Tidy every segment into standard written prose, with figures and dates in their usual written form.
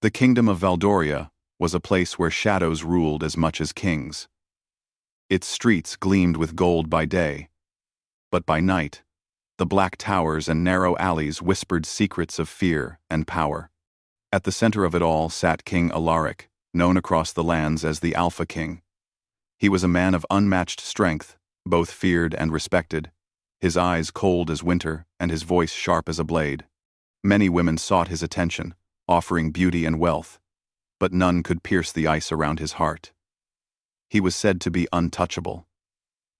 The kingdom of Valdoria was a place where shadows ruled as much as kings. Its streets gleamed with gold by day, but by night, the black towers and narrow alleys whispered secrets of fear and power. At the center of it all sat King Alaric, known across the lands as the Alpha King. He was a man of unmatched strength, both feared and respected, his eyes cold as winter and his voice sharp as a blade. Many women sought his attention, offering beauty and wealth, but none could pierce the ice around his heart. He was said to be untouchable,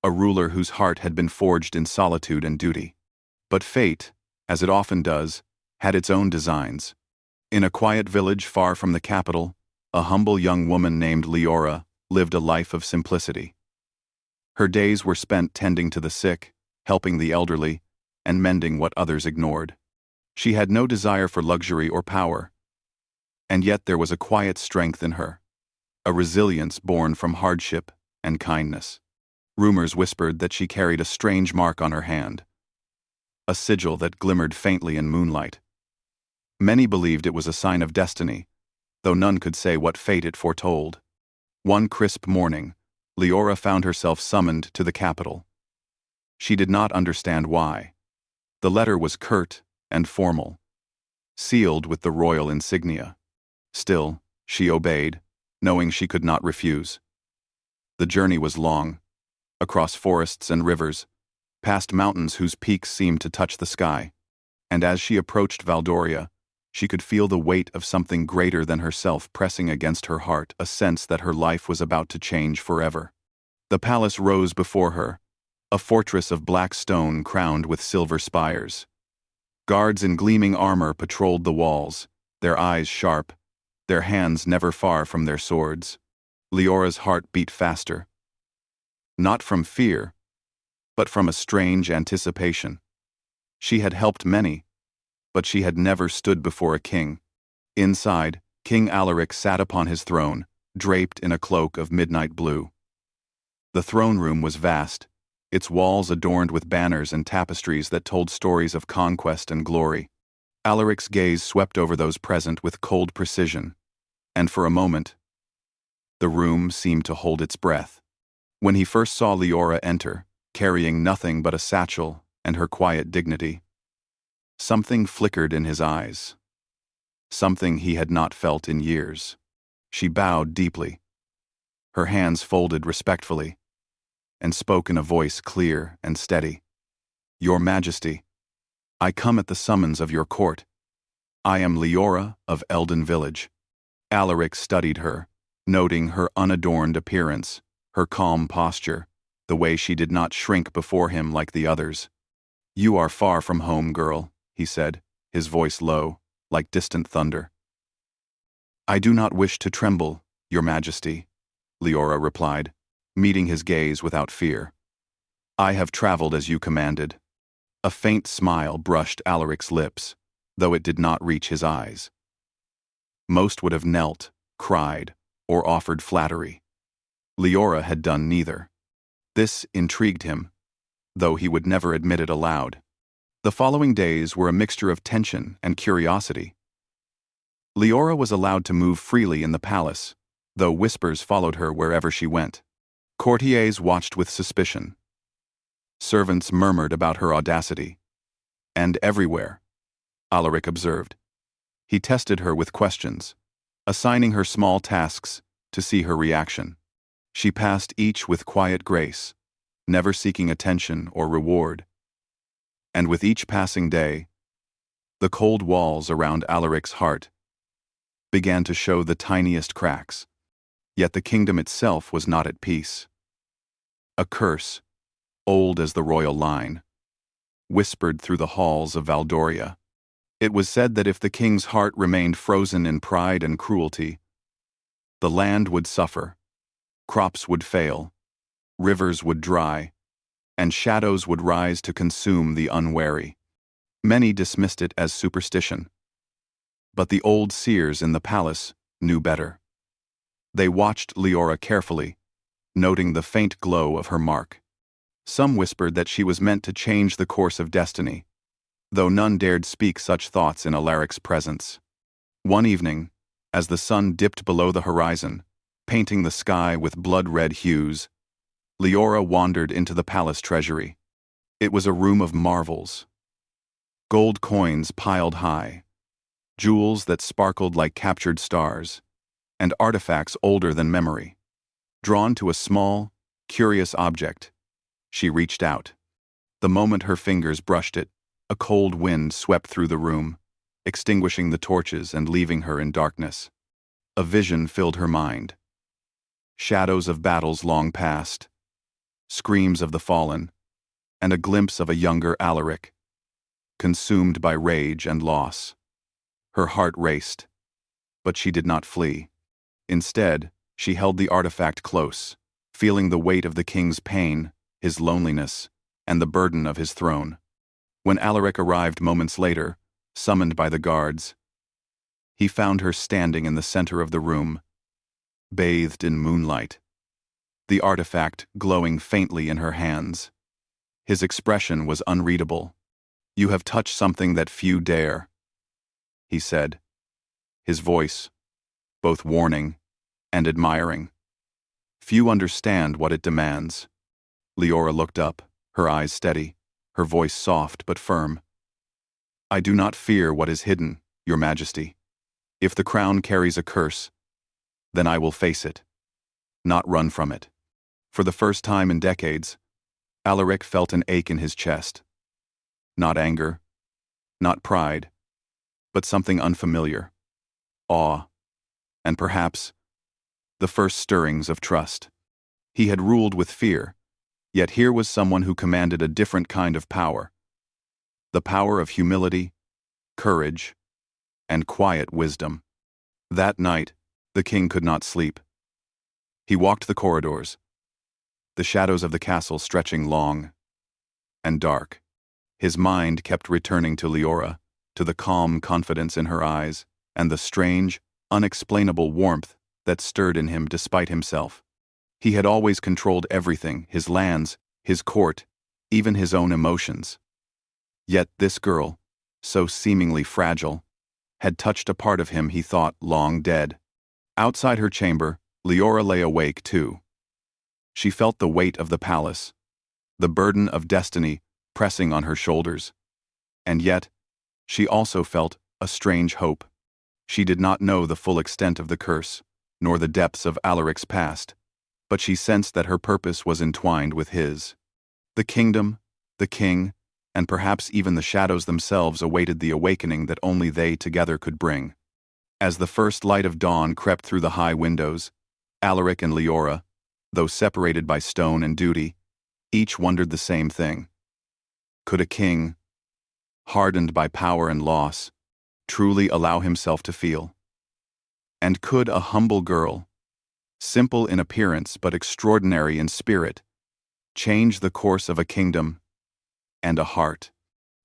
a ruler whose heart had been forged in solitude and duty. But fate, as it often does, had its own designs. In a quiet village far from the capital, a humble young woman named Leora lived a life of simplicity. Her days were spent tending to the sick, helping the elderly, and mending what others ignored. She had no desire for luxury or power, and yet there was a quiet strength in her, a resilience born from hardship and kindness. Rumors whispered that she carried a strange mark on her hand, a sigil that glimmered faintly in moonlight. Many believed it was a sign of destiny, though none could say what fate it foretold. One crisp morning, Leora found herself summoned to the capital. She did not understand why. The letter was curt and formal, sealed with the royal insignia. Still, she obeyed, knowing she could not refuse. The journey was long, across forests and rivers, past mountains whose peaks seemed to touch the sky, and as she approached Valdoria, she could feel the weight of something greater than herself pressing against her heart, a sense that her life was about to change forever. The palace rose before her, a fortress of black stone crowned with silver spires. Guards in gleaming armor patrolled the walls, their eyes sharp, their hands never far from their swords. Leora's heart beat faster. Not from fear, but from a strange anticipation. She had helped many, but she had never stood before a king. Inside, King Alaric sat upon his throne, draped in a cloak of midnight blue. The throne room was vast, its walls adorned with banners and tapestries that told stories of conquest and glory. Alaric's gaze swept over those present with cold precision, and for a moment, the room seemed to hold its breath. When he first saw Leora enter, carrying nothing but a satchel and her quiet dignity, something flickered in his eyes, something he had not felt in years. She bowed deeply, her hands folded respectfully, and spoke in a voice clear and steady. "Your Majesty, I come at the summons of your court. I am Leora of Eldon Village." Alaric studied her, noting her unadorned appearance, her calm posture, the way she did not shrink before him like the others. "You are far from home, girl," he said, his voice low, like distant thunder. "I do not wish to tremble, Your Majesty," Leora replied, meeting his gaze without fear. "I have traveled as you commanded." A faint smile brushed Alaric's lips, though it did not reach his eyes. Most would have knelt, cried, or offered flattery. Leora had done neither. This intrigued him, though he would never admit it aloud. The following days were a mixture of tension and curiosity. Leora was allowed to move freely in the palace, though whispers followed her wherever she went. Courtiers watched with suspicion. Servants murmured about her audacity. And everywhere, Alaric observed, he tested her with questions, assigning her small tasks to see her reaction. She passed each with quiet grace, never seeking attention or reward. And with each passing day, the cold walls around Alaric's heart began to show the tiniest cracks. Yet the kingdom itself was not at peace. A curse, old as the royal line, whispered through the halls of Valdoria. It was said that if the king's heart remained frozen in pride and cruelty, the land would suffer, crops would fail, rivers would dry, and shadows would rise to consume the unwary. Many dismissed it as superstition, but the old seers in the palace knew better. They watched Leora carefully, noting the faint glow of her mark. Some whispered that she was meant to change the course of destiny, though none dared speak such thoughts in Alaric's presence. One evening, As the sun dipped below the horizon, painting the sky with blood-red hues, Leora wandered into the palace treasury. It was a room of marvels. Gold coins piled high, jewels that sparkled like captured stars, and artifacts older than memory. Drawn to a small, curious object, she reached out. The moment her fingers brushed it, a cold wind swept through the room, extinguishing the torches and leaving her in darkness. A vision filled her mind. Shadows of battles long past, screams of the fallen, and a glimpse of a younger Alaric, consumed by rage and loss. Her heart raced, but she did not flee. Instead, she held the artifact close, feeling the weight of the king's pain, his loneliness, and the burden of his throne. When Alaric arrived moments later, summoned by the guards, he found her standing in the center of the room, bathed in moonlight, the artifact glowing faintly in her hands. His expression was unreadable. "You have touched something that few dare," he said, his voice both warning and admiring. "Few understand what it demands." Leora looked up, her eyes steady, her voice soft but firm. "I do not fear what is hidden, Your Majesty. If the crown carries a curse, then I will face it, not run from it." For the first time in decades, Alaric felt an ache in his chest. Not anger, not pride, but something unfamiliar. Awe, and perhaps the first stirrings of trust. He had ruled with fear, yet here was someone who commanded a different kind of power. The power of humility, courage, and quiet wisdom. That night, the king could not sleep. He walked the corridors, the shadows of the castle stretching long and dark. His mind kept returning to Leora, to the calm confidence in her eyes, and the strange, unexplainable warmth that stirred in him despite himself. He had always controlled everything, his lands, his court, even his own emotions. Yet this girl, so seemingly fragile, had touched a part of him he thought long dead. Outside her chamber, Leora lay awake too. She felt the weight of the palace, the burden of destiny pressing on her shoulders. And yet, she also felt a strange hope. She did not know the full extent of the curse, nor the depths of Alaric's past, but she sensed that her purpose was entwined with his. The kingdom, the king, and perhaps even the shadows themselves awaited the awakening that only they together could bring. As the first light of dawn crept through the high windows, Alaric and Leora, though separated by stone and duty, each wondered the same thing. Could a king, hardened by power and loss, truly allow himself to feel? And could a humble girl, simple in appearance but extraordinary in spirit, change the course of a kingdom and a heart?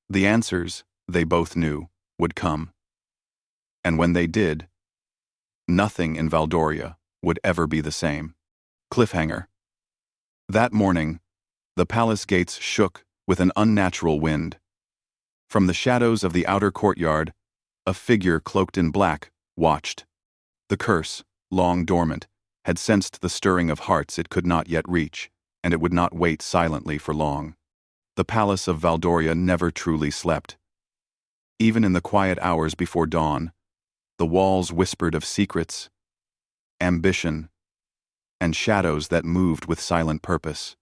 The answers, they both knew, would come. And when they did, nothing in Valdoria would ever be the same. Cliffhanger. That morning, the palace gates shook with an unnatural wind. From the shadows of the outer courtyard, a figure cloaked in black watched. The curse, long dormant, had sensed the stirring of hearts it could not yet reach, and it would not wait silently for long. The palace of Valdoria never truly slept. Even in the quiet hours before dawn, the walls whispered of secrets, ambition, and shadows that moved with silent purpose.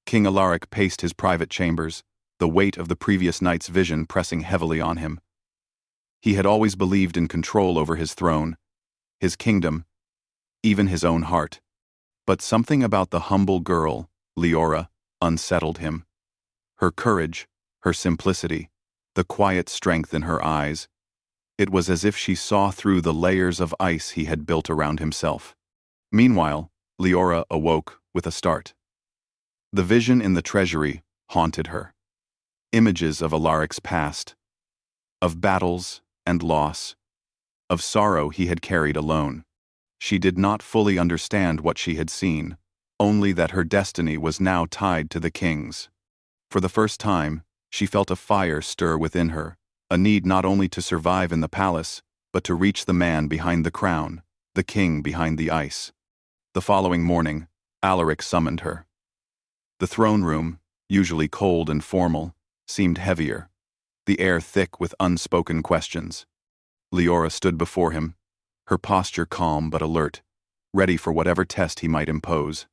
King Alaric paced his private chambers, the weight of the previous night's vision pressing heavily on him. He had always believed in control over his throne, his kingdom, even his own heart. But something about the humble girl, Leora, unsettled him. Her courage, her simplicity, the quiet strength in her eyes. It was as if she saw through the layers of ice he had built around himself. Meanwhile, Leora awoke with a start. The vision in the treasury haunted her. Images of Alaric's past, of battles and loss, of sorrow he had carried alone. She did not fully understand what she had seen, only that her destiny was now tied to the king's. For the first time, she felt a fire stir within her, a need not only to survive in the palace, but to reach the man behind the crown, the king behind the ice. The following morning, Alaric summoned her. The throne room, usually cold and formal, seemed heavier, the air thick with unspoken questions. Leora stood before him, her posture calm but alert, ready for whatever test he might impose.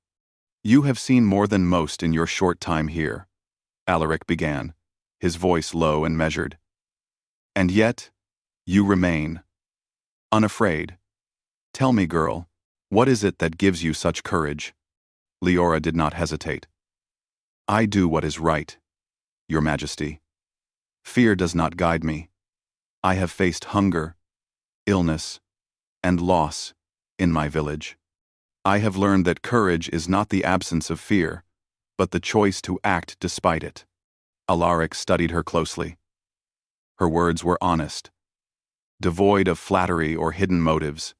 "You have seen more than most in your short time here," Alaric began, his voice low and measured. "And yet, you remain. Unafraid. Tell me, girl, what is it that gives you such courage?" Leora did not hesitate. "I do what is right, Your Majesty. Fear does not guide me. I have faced hunger, illness, and loss in my village. I have learned that courage is not the absence of fear, but the choice to act despite it." Alaric studied her closely. Her words were honest, devoid of flattery or hidden motives.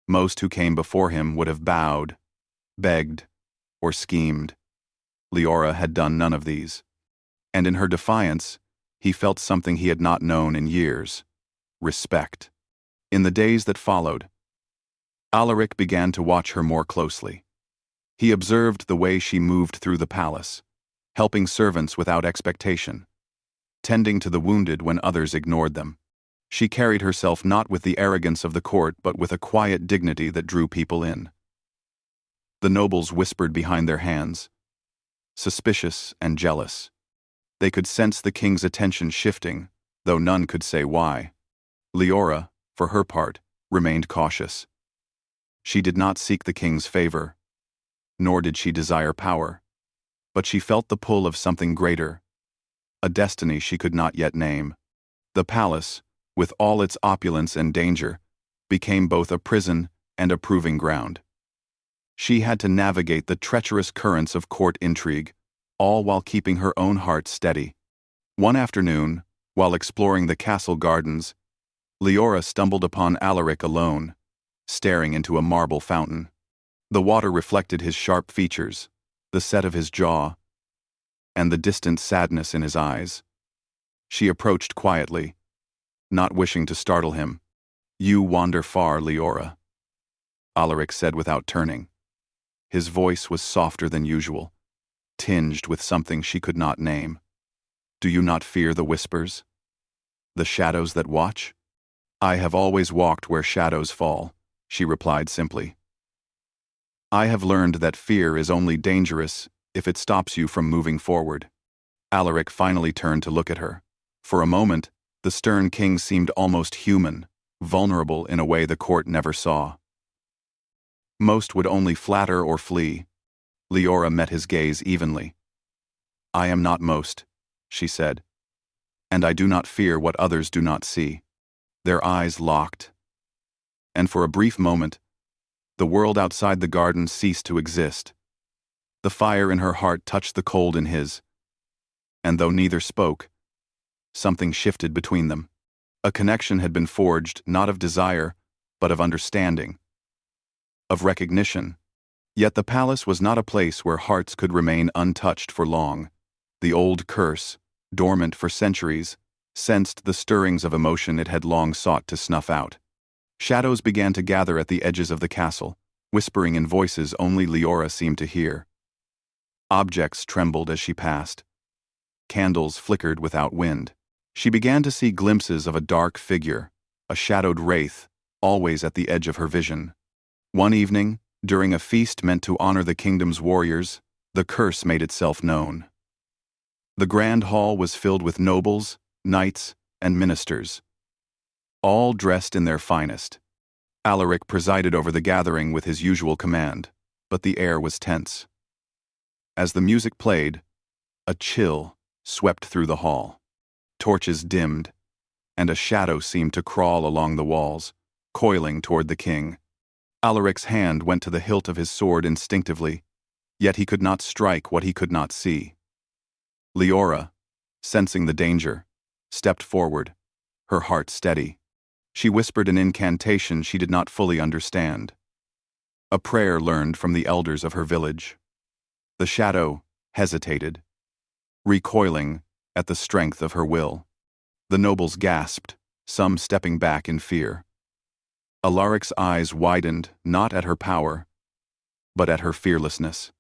Most who came before him would have bowed, begged, or schemed. Leora had done none of these. And in her defiance, he felt something he had not known in years: respect. In the days that followed, Alaric began to watch her more closely. He observed the way she moved through the palace, helping servants without expectation, tending to the wounded when others ignored them. She carried herself not with the arrogance of the court but with a quiet dignity that drew people in. The nobles whispered behind their hands, suspicious and jealous. They could sense the king's attention shifting, though none could say why. Leora, for her part, remained cautious. She did not seek the king's favor, nor did she desire power, but she felt the pull of something greater, a destiny she could not yet name. The palace, with all its opulence and danger, became both a prison and a proving ground. She had to navigate the treacherous currents of court intrigue, all while keeping her own heart steady. One afternoon, while exploring the castle gardens, Leora stumbled upon Alaric alone, staring into a marble fountain. The water reflected his sharp features, the set of his jaw, and the distant sadness in his eyes. She approached quietly, not wishing to startle him. "You wander far, Leora," Alaric said without turning. His voice was softer than usual, tinged with something she could not name. "Do you not fear the whispers? The shadows that watch?" "I have always walked where shadows fall," she replied simply. "I have learned that fear is only dangerous if it stops you from moving forward." Alaric finally turned to look at her. For a moment, the stern king seemed almost human, vulnerable in a way the court never saw. Most would only flatter or flee. Leora met his gaze evenly. "I am not most," she said, "and I do not fear what others do not see." Their eyes locked, and for a brief moment, the world outside the garden ceased to exist. The fire in her heart touched the cold in his, and though neither spoke, something shifted between them. A connection had been forged, not of desire, but of understanding, of recognition. Yet the palace was not a place where hearts could remain untouched for long. The old curse, dormant for centuries, sensed the stirrings of emotion it had long sought to snuff out. Shadows began to gather at the edges of the castle, whispering in voices only Leora seemed to hear. Objects trembled as she passed. Candles flickered without wind. She began to see glimpses of a dark figure, a shadowed wraith, always at the edge of her vision. One evening, during a feast meant to honor the kingdom's warriors, the curse made itself known. The grand hall was filled with nobles, knights, and ministers, all dressed in their finest. Alaric presided over the gathering with his usual command, but the air was tense. As the music played, a chill swept through the hall. Torches dimmed, and a shadow seemed to crawl along the walls, coiling toward the king. Alaric's hand went to the hilt of his sword instinctively, yet he could not strike what he could not see. Leora, sensing the danger, stepped forward, her heart steady. She whispered an incantation she did not fully understand, a prayer learned from the elders of her village. The shadow hesitated, recoiling at the strength of her will. The nobles gasped, some stepping back in fear. Alaric's eyes widened not at her power, but at her fearlessness.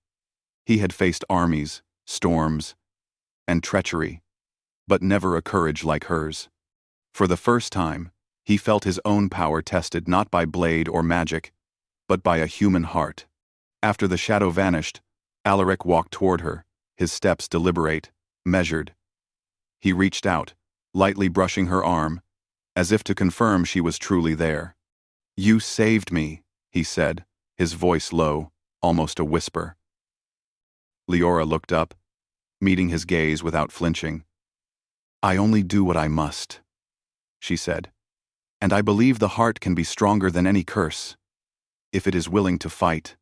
He had faced armies, storms, and treachery, but never a courage like hers. For the first time, he felt his own power tested not by blade or magic, but by a human heart. After the shadow vanished, Alaric walked toward her, his steps deliberate, measured. He reached out, lightly brushing her arm, as if to confirm she was truly there. "You saved me," he said, his voice low, almost a whisper. Leora looked up, meeting his gaze without flinching. "I only do what I must," she said, "and I believe the heart can be stronger than any curse, if it is willing to fight."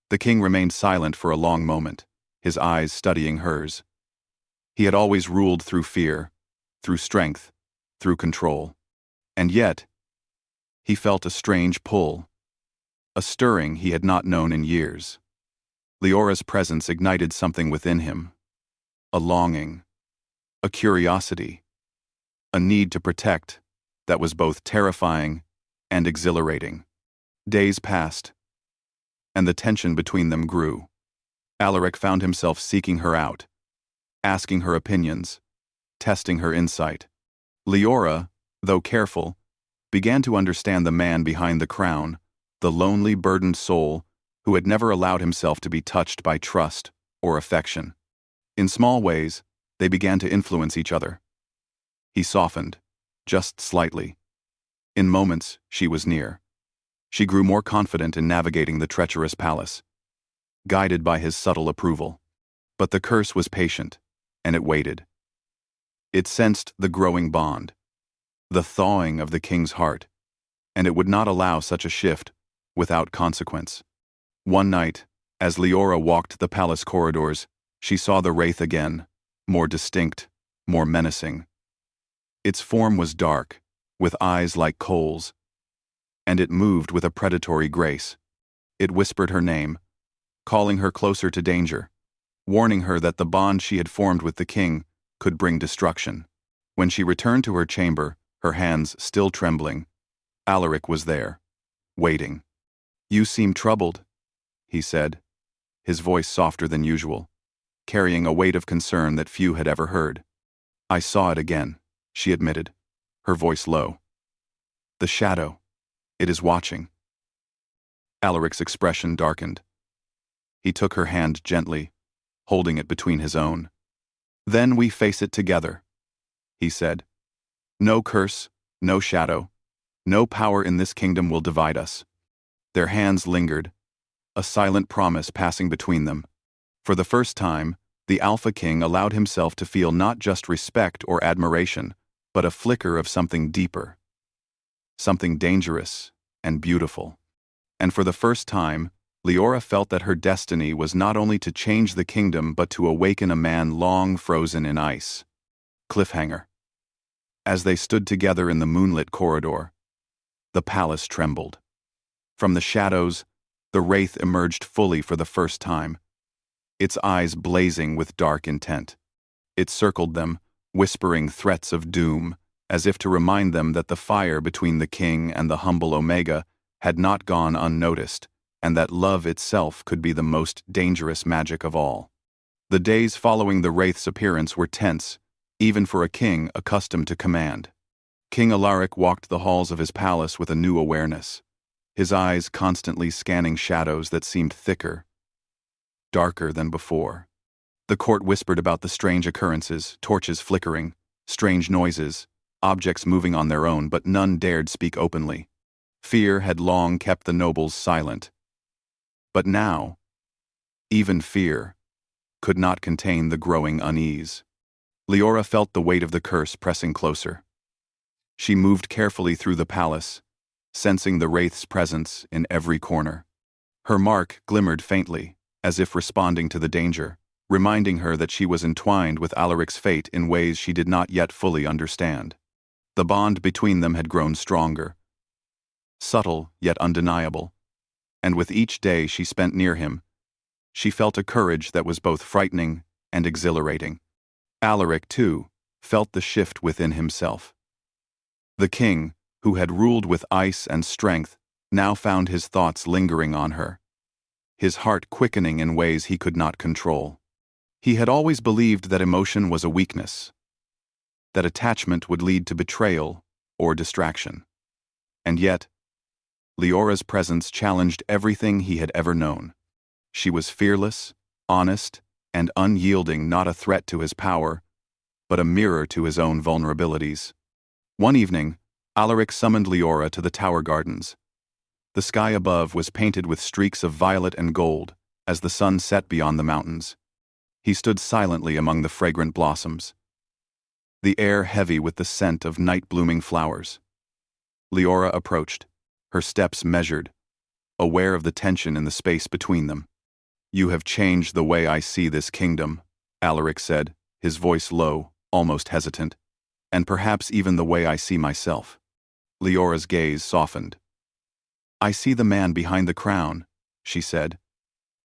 The king remained silent for a long moment, his eyes studying hers. He had always ruled through fear, through strength, through control. And yet, he felt a strange pull, a stirring he had not known in years. Leora's presence ignited something within him, a longing, a curiosity, a need to protect that was both terrifying and exhilarating. Days passed, and the tension between them grew. Alaric found himself seeking her out, asking her opinions, testing her insight. Leora, though careful, began to understand the man behind the crown, the lonely, burdened soul who had never allowed himself to be touched by trust or affection. In small ways, they began to influence each other. He softened, just slightly. In moments, she was near. She grew more confident in navigating the treacherous palace, guided by his subtle approval. But the curse was patient, and it waited. It sensed the growing bond, the thawing of the king's heart, and it would not allow such a shift without consequence. One night, as Leora walked the palace corridors, she saw the wraith again, more distinct, more menacing. Its form was dark, with eyes like coals, and it moved with a predatory grace. It whispered her name, calling her closer to danger, warning her that the bond she had formed with the king could bring destruction. When she returned to her chamber, her hands still trembling, Alaric was there, waiting. "You seem troubled," he said, his voice softer than usual, carrying a weight of concern that few had ever heard. "I saw it again," she admitted, her voice low. "The shadow. It is watching." Alaric's expression darkened. He took her hand gently, holding it between his own. "Then we face it together," he said. "No curse, no shadow, no power in this kingdom will divide us." Their hands lingered, a silent promise passing between them. For the first time, the Alpha King allowed himself to feel not just respect or admiration, but a flicker of something deeper, something dangerous and beautiful. And for the first time, Leora felt that her destiny was not only to change the kingdom but to awaken a man long frozen in ice. Cliffhanger. As they stood together in the moonlit corridor, the palace trembled. From the shadows, the wraith emerged fully for the first time, its eyes blazing with dark intent. It circled them, whispering threats of doom, as if to remind them that the fire between the king and the humble Omega had not gone unnoticed, and that love itself could be the most dangerous magic of all. The days following the wraith's appearance were tense, even for a king accustomed to command. King Alaric walked the halls of his palace with a new awareness, his eyes constantly scanning shadows that seemed thicker, darker than before. The court whispered about the strange occurrences, torches flickering, strange noises, objects moving on their own, but none dared speak openly. Fear had long kept the nobles silent. But now, even fear could not contain the growing unease. Leora felt the weight of the curse pressing closer. She moved carefully through the palace, sensing the wraith's presence in every corner. Her mark glimmered faintly, as if responding to the danger, reminding her that she was entwined with Alaric's fate in ways she did not yet fully understand. The bond between them had grown stronger, subtle yet undeniable, and with each day she spent near him, she felt a courage that was both frightening and exhilarating. Alaric, too, felt the shift within himself. The king, who had ruled with ice and strength, now found his thoughts lingering on her, his heart quickening in ways he could not control. He had always believed that emotion was a weakness, that attachment would lead to betrayal or distraction. And yet, Leora's presence challenged everything he had ever known. She was fearless, honest, and unyielding, not a threat to his power, but a mirror to his own vulnerabilities. One evening, Alaric summoned Leora to the tower gardens. The sky above was painted with streaks of violet and gold as the sun set beyond the mountains. He stood silently among the fragrant blossoms, the air heavy with the scent of night-blooming flowers. Leora approached, her steps measured, aware of the tension in the space between them. "You have changed the way I see this kingdom," Alaric said, his voice low, almost hesitant, "and perhaps even the way I see myself." Leora's gaze softened. "I see the man behind the crown," she said,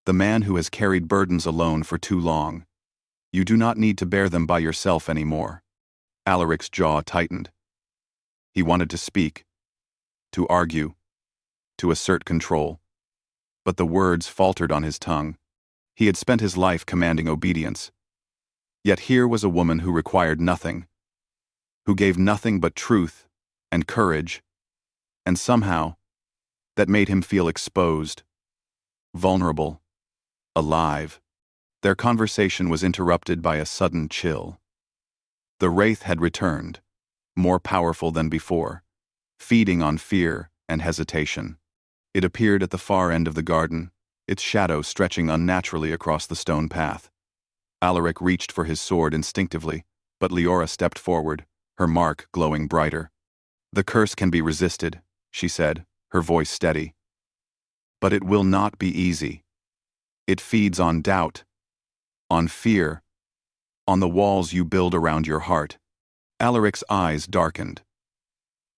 "the man who has carried burdens alone for too long. You do not need to bear them by yourself anymore." Alaric's jaw tightened. He wanted to speak, to argue, to assert control, but the words faltered on his tongue. He had spent his life commanding obedience. Yet here was a woman who required nothing, who gave nothing but truth and courage, and somehow, that made him feel exposed, vulnerable, alive. Their conversation was interrupted by a sudden chill. The wraith had returned, more powerful than before, feeding on fear and hesitation. It appeared at the far end of the garden, its shadow stretching unnaturally across the stone path. Alaric reached for his sword instinctively, but Leora stepped forward, her mark glowing brighter. "The curse can be resisted," she said, her voice steady. "But it will not be easy. It feeds on doubt, on fear, on the walls you build around your heart." Alaric's eyes darkened.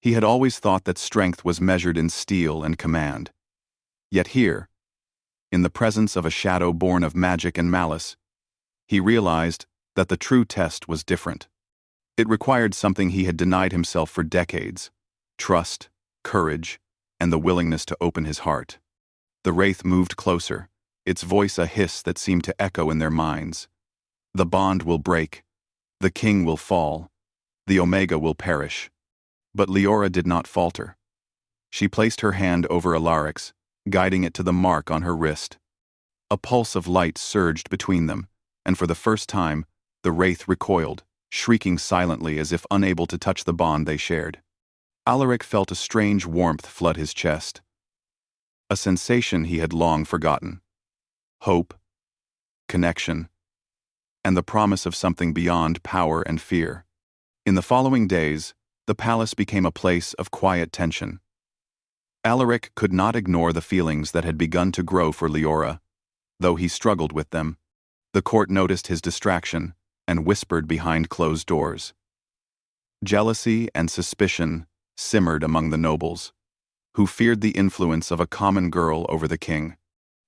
He had always thought that strength was measured in steel and command. Yet here, in the presence of a shadow born of magic and malice, he realized that the true test was different. It required something he had denied himself for decades: trust, courage, and the willingness to open his heart. The wraith moved closer, its voice a hiss that seemed to echo in their minds. "The bond will break. The king will fall. The Omega will perish." But Leora did not falter. She placed her hand over Alaric's, guiding it to the mark on her wrist. A pulse of light surged between them, and for the first time, the wraith recoiled, shrieking silently as if unable to touch the bond they shared. Alaric felt a strange warmth flood his chest, a sensation he had long forgotten. Hope, connection, and the promise of something beyond power and fear. In the following days, the palace became a place of quiet tension. Alaric could not ignore the feelings that had begun to grow for Leora, though he struggled with them. The court noticed his distraction and whispered behind closed doors. Jealousy and suspicion simmered among the nobles, who feared the influence of a common girl over the king.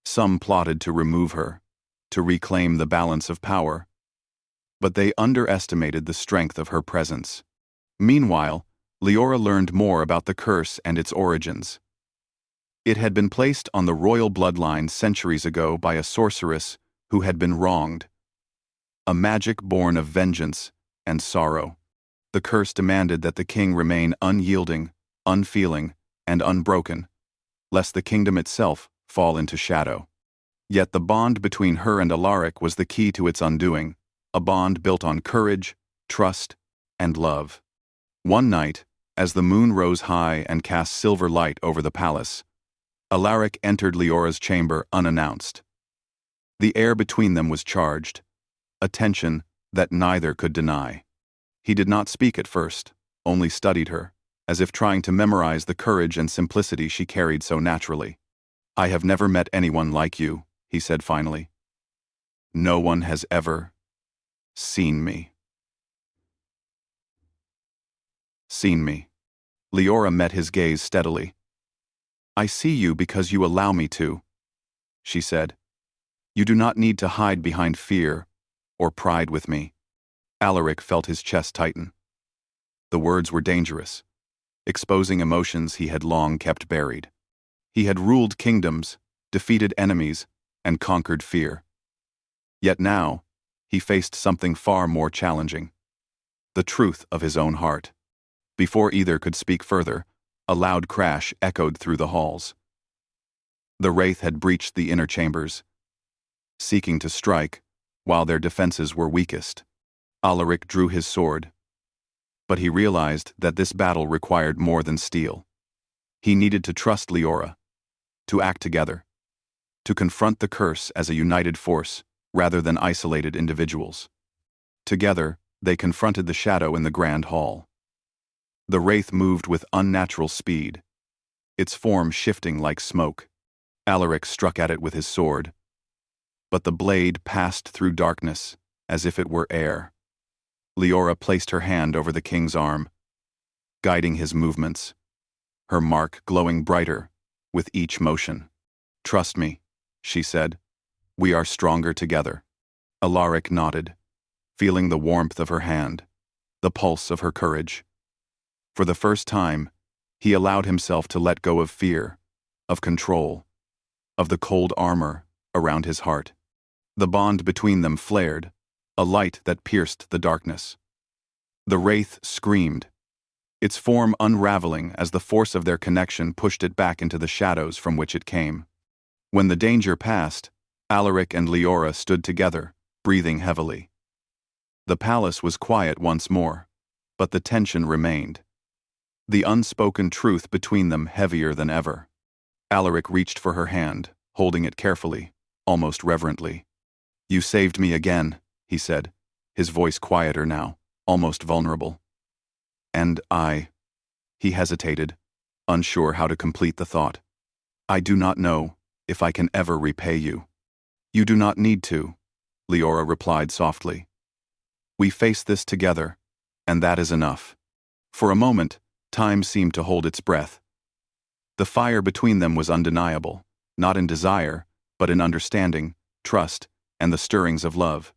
Some plotted to remove her, to reclaim the balance of power. But they underestimated the strength of her presence. Meanwhile, Leora learned more about the curse and its origins. It had been placed on the royal bloodline centuries ago by a sorceress who had been wronged. A magic born of vengeance and sorrow. The curse demanded that the king remain unyielding, unfeeling, and unbroken, lest the kingdom itself fall into shadow. Yet the bond between her and Alaric was the key to its undoing, a bond built on courage, trust, and love. One night, as the moon rose high and cast silver light over the palace, Alaric entered Leora's chamber unannounced. The air between them was charged, a tension that neither could deny. He did not speak at first, only studied her, as if trying to memorize the courage and simplicity she carried so naturally. "I have never met anyone like you," he said finally. "No one has ever seen me." Seen me. Leora met his gaze steadily. "I see you because you allow me to," she said. "You do not need to hide behind fear or pride with me." Alaric felt his chest tighten. The words were dangerous, exposing emotions he had long kept buried. He had ruled kingdoms, defeated enemies, and conquered fear. Yet now, he faced something far more challenging: the truth of his own heart. Before either could speak further, a loud crash echoed through the halls. The wraith had breached the inner chambers, seeking to strike while their defenses were weakest. Alaric drew his sword, but he realized that this battle required more than steel. He needed to trust Leora, to act together, to confront the curse as a united force rather than isolated individuals. Together, they confronted the shadow in the grand hall. The wraith moved with unnatural speed, its form shifting like smoke. Alaric struck at it with his sword, but the blade passed through darkness as if it were air. Leora placed her hand over the king's arm, guiding his movements, her mark glowing brighter with each motion. "Trust me," she said. "We are stronger together." Alaric nodded, feeling the warmth of her hand, the pulse of her courage. For the first time, he allowed himself to let go of fear, of control, of the cold armor around his heart. The bond between them flared, a light that pierced the darkness. The wraith screamed, its form unraveling as the force of their connection pushed it back into the shadows from which it came. When the danger passed, Alaric and Leora stood together, breathing heavily. The palace was quiet once more, but the tension remained. The unspoken truth between them heavier than ever. Alaric reached for her hand, holding it carefully, almost reverently. "You saved me again," he said, his voice quieter now, almost vulnerable. "And I—" He hesitated, unsure how to complete the thought. "I do not know if I can ever repay you." "You do not need to," Leora replied softly. "We face this together, and that is enough." For a moment, time seemed to hold its breath. The fire between them was undeniable, not in desire, but in understanding, trust, and the stirrings of love.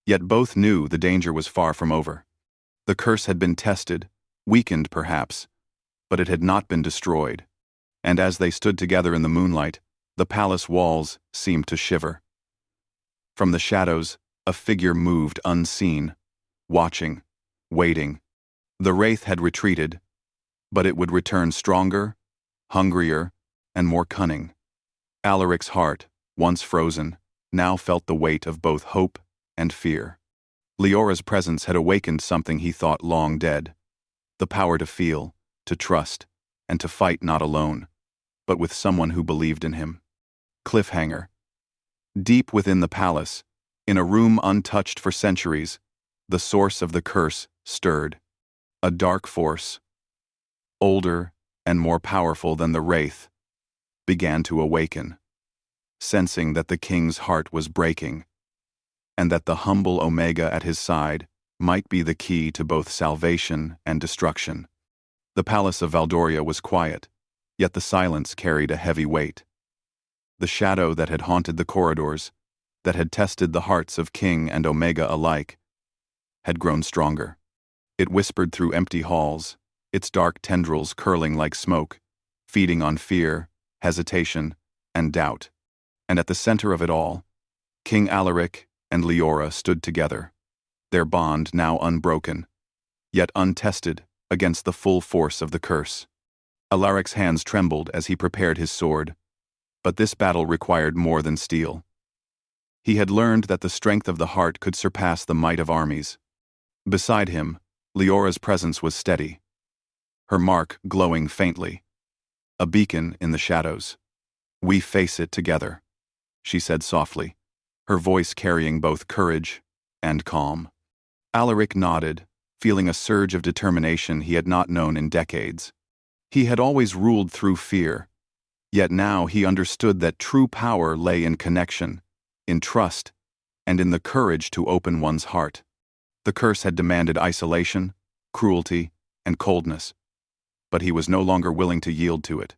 Yet both knew the danger was far from over. The curse had been tested, weakened perhaps, but it had not been destroyed. And as they stood together in the moonlight, the palace walls seemed to shiver. From the shadows, a figure moved unseen, watching, waiting. The wraith had retreated, but it would return stronger, hungrier, and more cunning. Alaric's heart, once frozen, now felt the weight of both hope and fear. Leora's presence had awakened something he thought long dead: the power to feel, to trust, and to fight not alone, but with someone who believed in him. Cliffhanger. Deep within the palace, in a room untouched for centuries, the source of the curse stirred. A dark force, older and more powerful than the wraith, began to awaken, sensing that the king's heart was breaking, and that the humble Omega at his side might be the key to both salvation and destruction. The palace of Valdoria was quiet, yet the silence carried a heavy weight. The shadow that had haunted the corridors, that had tested the hearts of King and Omega alike, had grown stronger. It whispered through empty halls, its dark tendrils curling like smoke, feeding on fear, hesitation, and doubt. And at the center of it all, King Alaric and Leora stood together, their bond now unbroken, yet untested against the full force of the curse. Alaric's hands trembled as he prepared his sword, but this battle required more than steel. He had learned that the strength of the heart could surpass the might of armies. Beside him, Leora's presence was steady, her mark glowing faintly, a beacon in the shadows. "We face it together," she said softly, her voice carrying both courage and calm. Alaric nodded, feeling a surge of determination he had not known in decades. He had always ruled through fear, yet now he understood that true power lay in connection, in trust, and in the courage to open one's heart. The curse had demanded isolation, cruelty, and coldness, but he was no longer willing to yield to it.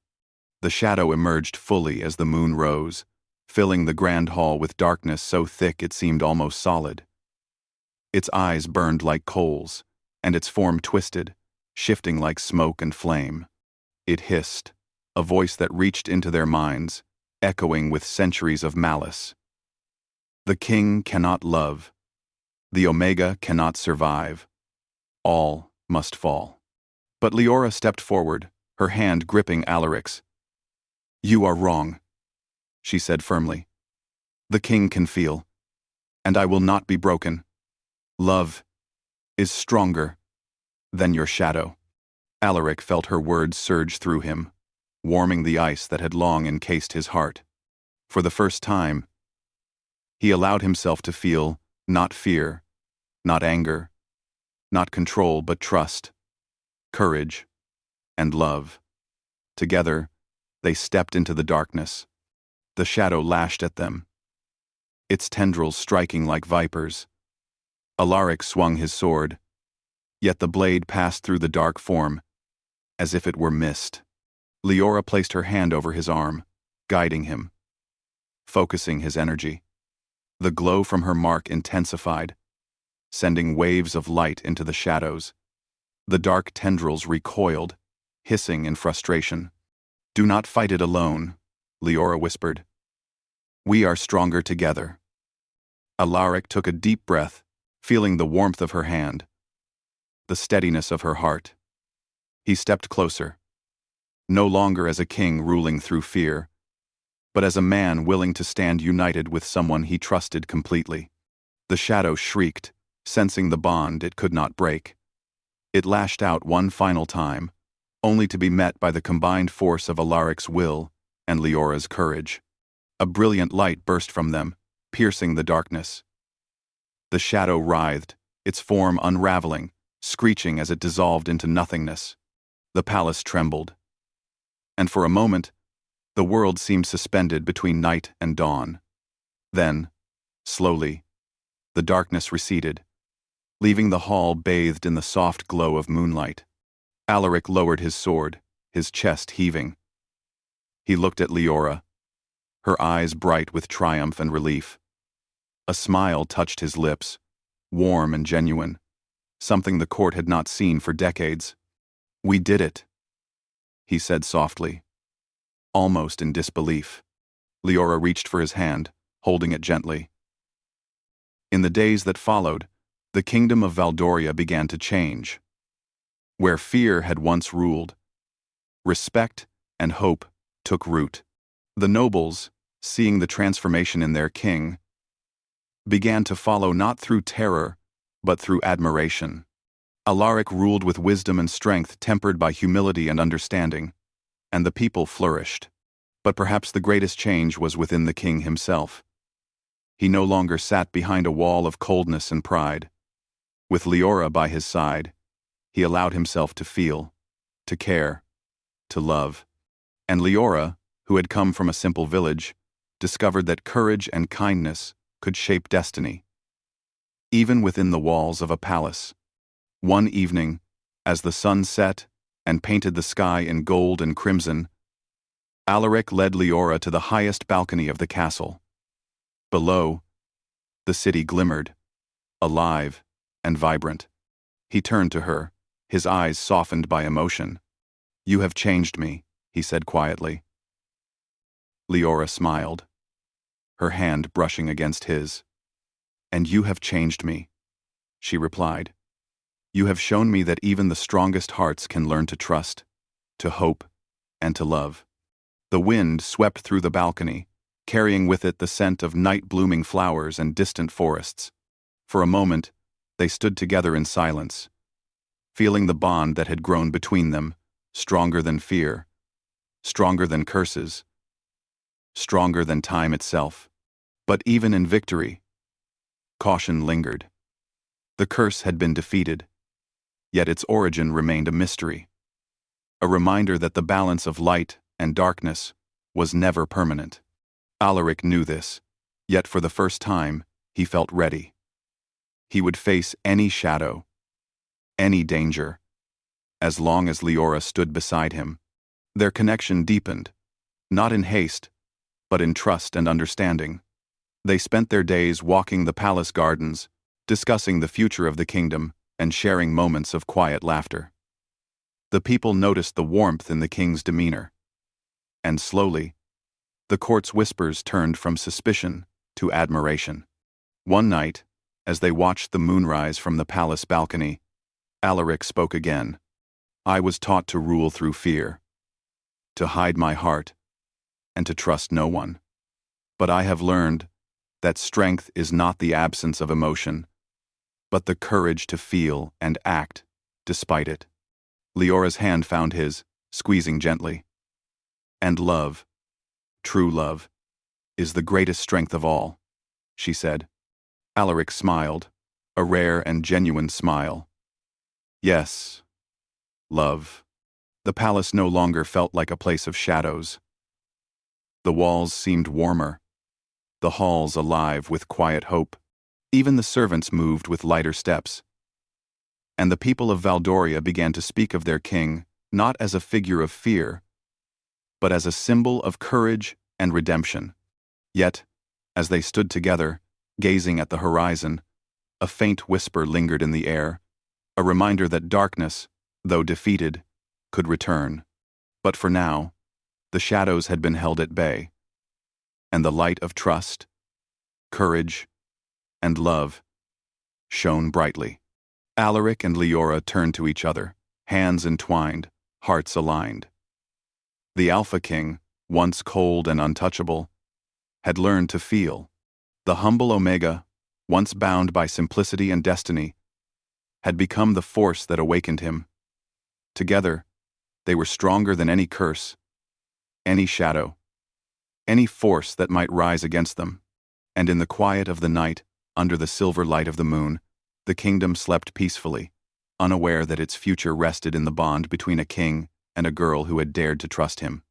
The shadow emerged fully as the moon rose, filling the grand hall with darkness so thick it seemed almost solid. Its eyes burned like coals, and its form twisted, shifting like smoke and flame. It hissed, a voice that reached into their minds, echoing with centuries of malice. The king cannot love. The Omega cannot survive. All must fall. But Leora stepped forward, her hand gripping Alaric's. "You are wrong," she said firmly. "The king can feel, and I will not be broken. Love is stronger than your shadow." Alaric felt her words surge through him, warming the ice that had long encased his heart. For the first time, he allowed himself to feel not fear, not anger, not control, but trust, courage, and love. Together, they stepped into the darkness. The shadow lashed at them, its tendrils striking like vipers. Alaric swung his sword, yet the blade passed through the dark form, as if it were mist. Leora placed her hand over his arm, guiding him, focusing his energy. The glow from her mark intensified, sending waves of light into the shadows. The dark tendrils recoiled, hissing in frustration. "Do not fight it alone," Leora whispered. "We are stronger together." Alaric took a deep breath, feeling the warmth of her hand, the steadiness of her heart. He stepped closer, no longer as a king ruling through fear, but as a man willing to stand united with someone he trusted completely. The shadow shrieked, sensing the bond it could not break. It lashed out one final time, only to be met by the combined force of Alaric's will and Leora's courage. A brilliant light burst from them, piercing the darkness. The shadow writhed, its form unraveling, screeching as it dissolved into nothingness. The palace trembled, and for a moment, the world seemed suspended between night and dawn. Then, slowly, the darkness receded, leaving the hall bathed in the soft glow of moonlight. Alaric lowered his sword, his chest heaving. He looked at Leora, her eyes bright with triumph and relief. A smile touched his lips, warm and genuine, something the court had not seen for decades. "We did it," he said softly, almost in disbelief. Leora reached for his hand, holding it gently. In the days that followed, the kingdom of Valdoria began to change. Where fear had once ruled, respect and hope took root. The nobles, seeing the transformation in their king, began to follow not through terror, but through admiration. Alaric ruled with wisdom and strength tempered by humility and understanding, and the people flourished. But perhaps the greatest change was within the king himself. He no longer sat behind a wall of coldness and pride. With Leora by his side, he allowed himself to feel, to care, to love. And Leora, who had come from a simple village, discovered that courage and kindness could shape destiny, even within the walls of a palace. One evening, as the sun set and painted the sky in gold and crimson, Alaric led Leora to the highest balcony of the castle. Below, the city glimmered, alive and vibrant. He turned to her, his eyes softened by emotion. "You have changed me," he said quietly. Leora smiled, her hand brushing against his. "And you have changed me," she replied. "You have shown me that even the strongest hearts can learn to trust, to hope, and to love." The wind swept through the balcony, carrying with it the scent of night-blooming flowers and distant forests. For a moment, they stood together in silence, feeling the bond that had grown between them, stronger than fear, stronger than curses, stronger than time itself. But even in victory, caution lingered. The curse had been defeated, yet its origin remained a mystery, a reminder that the balance of light and darkness was never permanent. Alaric knew this, yet for the first time, he felt ready. He would face any shadow, any danger, as long as Leora stood beside him. Their connection deepened, not in haste, but in trust and understanding. They spent their days walking the palace gardens, discussing the future of the kingdom, and sharing moments of quiet laughter. The people noticed the warmth in the king's demeanor. And slowly, the court's whispers turned from suspicion to admiration. One night, as they watched the moonrise from the palace balcony, Alaric spoke again. "I was taught to rule through fear, to hide my heart, and to trust no one. But I have learned that strength is not the absence of emotion, but the courage to feel and act despite it." Leora's hand found his, squeezing gently. "And love, true love, is the greatest strength of all," she said. Alaric smiled, a rare and genuine smile. "Yes, love." The palace no longer felt like a place of shadows. The walls seemed warmer, the halls alive with quiet hope. Even the servants moved with lighter steps. And the people of Valdoria began to speak of their king not as a figure of fear, but as a symbol of courage and redemption. Yet, as they stood together, gazing at the horizon, a faint whisper lingered in the air, a reminder that darkness, though defeated, could return. But for now, the shadows had been held at bay, and the light of trust, courage, and love shone brightly. Alaric and Leora turned to each other, hands entwined, hearts aligned. The Alpha King, once cold and untouchable, had learned to feel. The humble Omega, once bound by simplicity and destiny, had become the force that awakened him. Together, they were stronger than any curse, any shadow, any force that might rise against them. And in the quiet of the night, under the silver light of the moon, the kingdom slept peacefully, unaware that its future rested in the bond between a king and a girl who had dared to trust him.